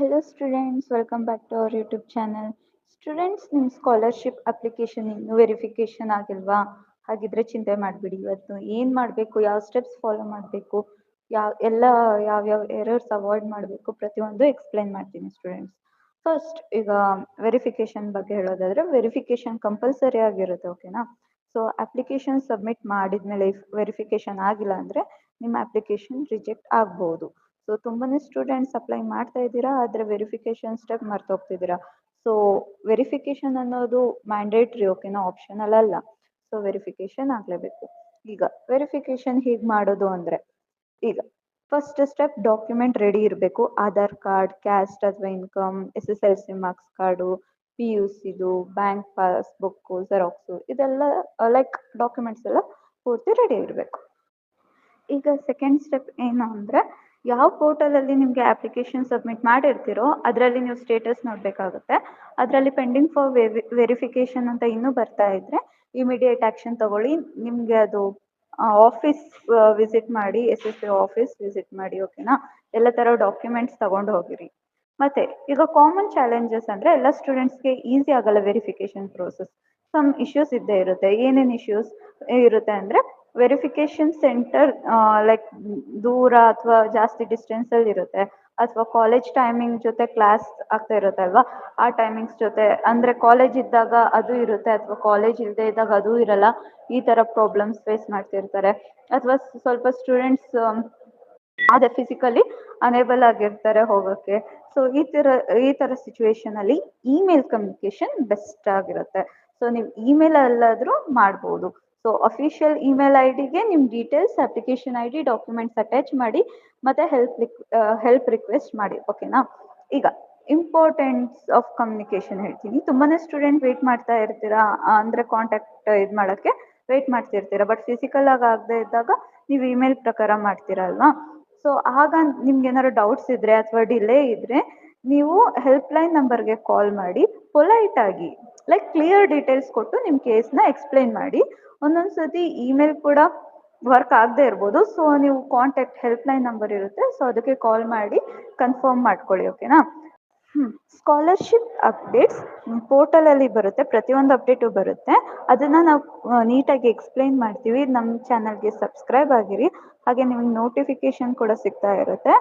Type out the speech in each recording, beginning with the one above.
Hello students, welcome back to our YouTube channel. Students ನಿಮ್ಮ scholarship application ಇನ್ನು verification ಆಗಿಲ್ವಾ? ಹಾಗಿದ್ರೆ ಚಿಂತೆ ಮಾಡಬೇಡಿ. ಇವತ್ತು ಏನು ಮಾಡಬೇಕು, ಯಾವ ಸ್ಟೆಪ್ಸ್ ಫಾಲೋ ಮಾಡಬೇಕು, ಯಾವ್ಯಾವ ಎರರ್ಸ್ ಅವಾಯ್ಡ್ ಮಾಡಬೇಕು ಪ್ರತಿಯೊಂದು ಎಕ್ಸ್ಪ್ಲೈನ್ ಮಾಡ್ತೀನಿ ಸ್ಟೂಡೆಂಟ್ಸ್. ಫಸ್ಟ್ ಈಗ ವೆರಿಫಿಕೇಶನ್ ಬಗ್ಗೆ ಹೇಳೋದಾದ್ರೆ ವೆರಿಫಿಕೇಶನ್ ಕಂಪಲ್ಸರಿ ಆಗಿರುತ್ತೆ, ಓಕೆನಾ? ಸೊ ಅಪ್ಲಿಕೇಶನ್ ಸಬ್ಮಿಟ್ ಮಾಡಿದ್ಮೇಲೆ ವೆರಿಫಿಕೇಶನ್ ಆಗಿಲ್ಲ ಅಂದರೆ ನಿಮ್ಮ ಅಪ್ಲಿಕೇಶನ್ ರಿಜೆಕ್ಟ್ ಆಗ್ಬೋದು. ಸೊ ತುಂಬಾನೇ ಸ್ಟೂಡೆಂಟ್ಸ್ ಅಪ್ಲೈ ಮಾಡ್ತಾ ಇದ್ದೀರಾ, ಆದರೆ ವೆರಿಫಿಕೇಶನ್ ಸ್ಟೆಪ್ ಮರ್ತೋಗ್ತಿದ್ದೀರಾ. ಸೊ ವೆರಿಫಿಕೇಶನ್ ಅನ್ನೋದು ಮ್ಯಾಂಡೇಟ್ರಿ, ಓಕೆನಾ, ಆಪ್ಷನಲ್ ಅಲ್ಲ. ಸೊ ವೆರಿಫಿಕೇಶನ್ ಆಗಲೇಬೇಕು. ಈಗ ವೆರಿಫಿಕೇಶನ್ ಹೇಗೆ ಮಾಡೋದು ಅಂದರೆ, ಈಗ ಫಸ್ಟ್ ಸ್ಟೆಪ್ ಡಾಕ್ಯುಮೆಂಟ್ ರೆಡಿ ಇರಬೇಕು. ಆಧಾರ್ ಕಾರ್ಡ್, ಕ್ಯಾಸ್ಟ್ ಅಥವಾ ಇನ್ಕಮ್, SSLC ಮಾರ್ಕ್ಸ್ ಕಾರ್ಡು, PUCದು, ಬ್ಯಾಂಕ್ ಪಾಸ್ಬುಕ್ಕು, ಜೆರಾಕ್ಸು, ಇದೆಲ್ಲ ಲೈಕ್ ಡಾಕ್ಯುಮೆಂಟ್ಸ್ ಎಲ್ಲ ಪೂರ್ತಿ ರೆಡಿ ಇರಬೇಕು. ಈಗ ಸೆಕೆಂಡ್ ಸ್ಟೆಪ್ ಏನು ಅಂದರೆ, ಯಾವ ಪೋರ್ಟಲಲ್ಲಿ ನಿಮಗೆ ಅಪ್ಲಿಕೇಶನ್ ಸಬ್ಮಿಟ್ ಮಾಡಿರ್ತೀರೋ ಅದರಲ್ಲಿ ನೀವು ಸ್ಟೇಟಸ್ ನೋಡಬೇಕಾಗುತ್ತೆ. ಅದರಲ್ಲಿ ಪೆಂಡಿಂಗ್ ಫಾರ್ ವೆರಿಫಿಕೇಶನ್ ಅಂತ ಇನ್ನೂ ಬರ್ತಾ ಇದ್ರೆ ಇಮಿಡಿಯೇಟ್ ಆ್ಯಕ್ಷನ್ ತಗೊಳ್ಳಿ. ನಿಮಗೆ ಅದು ಆಫೀಸ್ ವಿಸಿಟ್ ಮಾಡಿ, SSC ಆಫೀಸ್ ವಿಸಿಟ್ ಮಾಡಿ, ಓಕೆನಾ? ಎಲ್ಲ ಥರ ಡಾಕ್ಯುಮೆಂಟ್ಸ್ ತಗೊಂಡು ಹೋಗಿರಿ. ಮತ್ತೆ ಈಗ ಕಾಮನ್ ಚಾಲೆಂಜಸ್ ಅಂದರೆ ಎಲ್ಲ ಸ್ಟೂಡೆಂಟ್ಸ್ಗೆ ಈಸಿ ಆಗಲ್ಲ ವೆರಿಫಿಕೇಶನ್ ಪ್ರೋಸೆಸ್. ಸಮ್ ಇಶ್ಯೂಸ್ ಇದ್ದೇ ಇರುತ್ತೆ. ಏನೇನು ಇಶ್ಯೂಸ್ ಇರುತ್ತೆ ಅಂದರೆ, ವೆರಿಫಿಕೇಶನ್ ಸೆಂಟರ್ ಲೈಕ್ ದೂರ ಅಥವಾ ಜಾಸ್ತಿ ಡಿಸ್ಟೆನ್ಸಲ್ಲಿ ಇರುತ್ತೆ, ಅಥವಾ ಕಾಲೇಜ್ ಟೈಮಿಂಗ್ ಜೊತೆ ಕ್ಲಾಸ್ ಆಗ್ತಾ ಇರುತ್ತೆ ಅಲ್ವಾ, ಆ ಟೈಮಿಂಗ್ಸ್ ಜೊತೆ ಅಂದರೆ ಕಾಲೇಜ್ ಇದ್ದಾಗ ಅದು ಇರುತ್ತೆ ಅಥವಾ ಕಾಲೇಜ್ ಇಲ್ಲದೆ ಇದ್ದಾಗ ಅದೂ ಇರಲ್ಲ. ಈ ಥರ ಪ್ರಾಬ್ಲಮ್ಸ್ ಫೇಸ್ ಮಾಡ್ತಿರ್ತಾರೆ. ಅಥವಾ ಸ್ವಲ್ಪ ಸ್ಟೂಡೆಂಟ್ಸ್ ಅದೇ ಫಿಸಿಕಲಿ ಅನೇಬಲ್ ಆಗಿರ್ತಾರೆ ಹೋಗೋಕ್ಕೆ. ಸೊ ಈ ಥರ ಸಿಚುವೇಶನಲ್ಲಿ ಇಮೇಲ್ ಕಮ್ಯುನಿಕೇಷನ್ ಬೆಸ್ಟ್ ಆಗಿರುತ್ತೆ. ಸೊ ನೀವು ಇಮೇಲ್ ಅಲ್ಲಾದರೂ ಮಾಡ್ಬೋದು. ಸೊ ಅಫಿಷಿಯಲ್ ಇಮೇಲ್ ಐಡಿಗೆ ನಿಮ್ಮ details, application ID, documents attach ಮಾಡಿ ಮತ್ತು ಹೆಲ್ಪ್ ರಿಕ್ವೆಸ್ಟ್ ಮಾಡಿ, ಓಕೆನಾ? ಈಗ ಇಂಪಾರ್ಟೆನ್ಸ್ ಆಫ್ ಕಮ್ಯುನಿಕೇಷನ್ ಹೇಳ್ತೀನಿ. ತುಂಬಾ ಸ್ಟೂಡೆಂಟ್ ವೆಯ್ಟ್ ಮಾಡ್ತಾ ಇರ್ತೀರಾ, ಅಂದರೆ ಕಾಂಟ್ಯಾಕ್ಟ್ ಇದು ಮಾಡೋಕ್ಕೆ ವೆಯ್ಟ್ ಮಾಡ್ತಿರ್ತೀರಾ. ಬಟ್ ಫಿಸಿಕಲ್ ಆಗಿ ಆಗದೆ ಇದ್ದಾಗ ನೀವು ಇಮೇಲ್ ಪ್ರಕಾರ ಮಾಡ್ತೀರಾ ಅಲ್ವಾ? ಸೊ ಆಗ ನಿಮ್ಗೆ ಏನಾದ್ರು ಡೌಟ್ಸ್ ಇದ್ದರೆ ಅಥವಾ ಡಿಲೇ ಇದ್ದರೆ ನೀವು ಹೆಲ್ಪ್ಲೈನ್ ನಂಬರ್ಗೆ ಕಾಲ್ ಮಾಡಿ ಪೊಲೈಟ್ ಆಗಿ ಲೈಕ್ ಕ್ಲಿಯರ್ ಡೀಟೇಲ್ಸ್ ಕೊಟ್ಟು ನಿಮ್ಮ ಕೇಸ್ನ ಎಕ್ಸ್ಪ್ಲೈನ್ ಮಾಡಿ. ಒಂದೊಂದು ಸತಿ ಇಮೇಲ್ ಕೂಡ ವರ್ಕ್ ಆಗದೆ ಇರ್ಬೋದು. ಸೊ ನೀವು ಕಾಂಟ್ಯಾಕ್ಟ್ ಹೆಲ್ಪ್ಲೈನ್ ನಂಬರ್ ಇರುತ್ತೆ, ಸೊ ಅದಕ್ಕೆ ಕಾಲ್ ಮಾಡಿ ಕನ್ಫರ್ಮ್ ಮಾಡ್ಕೊಳ್ಳಿ, ಓಕೆನಾ? ಸ್ಕಾಲರ್ಶಿಪ್ ಅಪ್ಡೇಟ್ಸ್ ಪೋರ್ಟಲಲ್ಲಿ ಬರುತ್ತೆ, ಪ್ರತಿಯೊಂದು ಅಪ್ಡೇಟು ಬರುತ್ತೆ. ಅದನ್ನು ನಾವು ನೀಟಾಗಿ ಎಕ್ಸ್ಪ್ಲೈನ್ ಮಾಡ್ತೀವಿ. ನಮ್ಮ ಚಾನಲ್ಗೆ ಸಬ್ಸ್ಕ್ರೈಬ್ ಆಗಿರಿ. ಹಾಗೆ ನಿಮಗೆ ನೋಟಿಫಿಕೇಷನ್ ಕೂಡ ಸಿಗ್ತಾ ಇರುತ್ತೆ.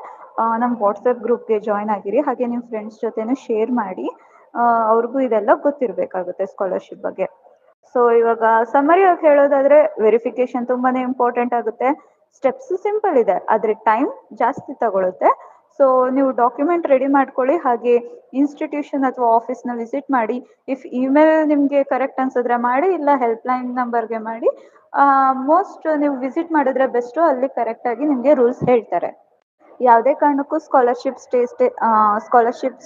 ನಮ್ಮ ವಾಟ್ಸಪ್ ಗ್ರೂಪ್ಗೆ ಜಾಯ್ನ್ ಆಗಿರಿ. ಹಾಗೆ ನಿಮ್ಮ ಫ್ರೆಂಡ್ಸ್ ಜೊತೆನೂ ಶೇರ್ ಮಾಡಿ. ಅವ್ರಿಗೂ ಇದೆಲ್ಲ ಗೊತ್ತಿರಬೇಕಾಗುತ್ತೆ ಸ್ಕಾಲರ್ಶಿಪ್ ಬಗ್ಗೆ. ಸೊ ಇವಾಗ ಸಮ್ಮರಿಯಾಗಿ ಹೇಳೋದಾದರೆ ವೆರಿಫಿಕೇಷನ್ ತುಂಬಾ ಇಂಪಾರ್ಟೆಂಟ್ ಆಗುತ್ತೆ. ಸ್ಟೆಪ್ಸ್ ಸಿಂಪಲ್ ಇದೆ, ಆದರೆ ಟೈಮ್ ಜಾಸ್ತಿ ತಗೊಳುತ್ತೆ. ಸೊ ನೀವು ಡಾಕ್ಯುಮೆಂಟ್ ರೆಡಿ ಮಾಡ್ಕೊಳ್ಳಿ. ಹಾಗೆ ಇನ್ಸ್ಟಿಟ್ಯೂಷನ್ ಅಥವಾ ಆಫೀಸ್ನ ವಿಸಿಟ್ ಮಾಡಿ. ಇಫ್ ಇಮೇಲ್ ನಿಮಗೆ ಕರೆಕ್ಟ್ ಅನ್ಸಿದ್ರೆ ಮಾಡಿ, ಇಲ್ಲ ಹೆಲ್ಪ್ಲೈನ್ ನಂಬರ್ಗೆ ಮಾಡಿ. ಮೋಸ್ಟ್ ನೀವು ವಿಸಿಟ್ ಮಾಡಿದ್ರೆ ಬೆಸ್ಟು, ಅಲ್ಲಿ ಕರೆಕ್ಟಾಗಿ ನಿಮಗೆ ರೂಲ್ಸ್ ಹೇಳ್ತಾರೆ. ಯಾವುದೇ ಕಾರಣಕ್ಕೂ ಸ್ಕಾಲರ್ಶಿಪ್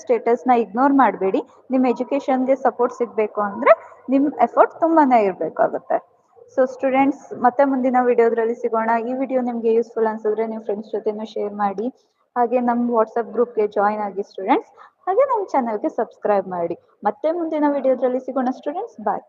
ಸ್ಟೇಟಸ್ನ ಇಗ್ನೋರ್ ಮಾಡಬೇಡಿ. ನಿಮ್ಮ ಎಜುಕೇಷನ್ಗೆ ಸಪೋರ್ಟ್ ಸಿಗಬೇಕು ಅಂದರೆ ನಿಮ್ಮ ಎಫರ್ಟ್ ತುಂಬಾ ಇರಬೇಕಾಗುತ್ತೆ. ಸೊ ಸ್ಟೂಡೆಂಟ್ಸ್, ಮತ್ತೆ ಮುಂದಿನ ವಿಡಿಯೋದ್ರಲ್ಲಿ ಸಿಗೋಣ. ಈ ವಿಡಿಯೋ ನಿಮಗೆ ಯೂಸ್ಫುಲ್ ಅನ್ಸಿದ್ರೆ ನಿಮ್ಮ ಫ್ರೆಂಡ್ಸ್ ಜೊತೆನೂ ಶೇರ್ ಮಾಡಿ. ಹಾಗೆ ನಮ್ಮ ವಾಟ್ಸಪ್ ಗ್ರೂಪ್ಗೆ ಜಾಯ್ನ್ ಆಗಿ ಸ್ಟೂಡೆಂಟ್ಸ್. ಹಾಗೆ ನಮ್ಮ ಚಾನಲ್ಗೆ ಸಬ್ಸ್ಕ್ರೈಬ್ ಮಾಡಿ. ಮತ್ತೆ ಮುಂದಿನ ವಿಡಿಯೋದ್ರಲ್ಲಿ ಸಿಗೋಣ ಸ್ಟೂಡೆಂಟ್ಸ್. ಬಾಯ್.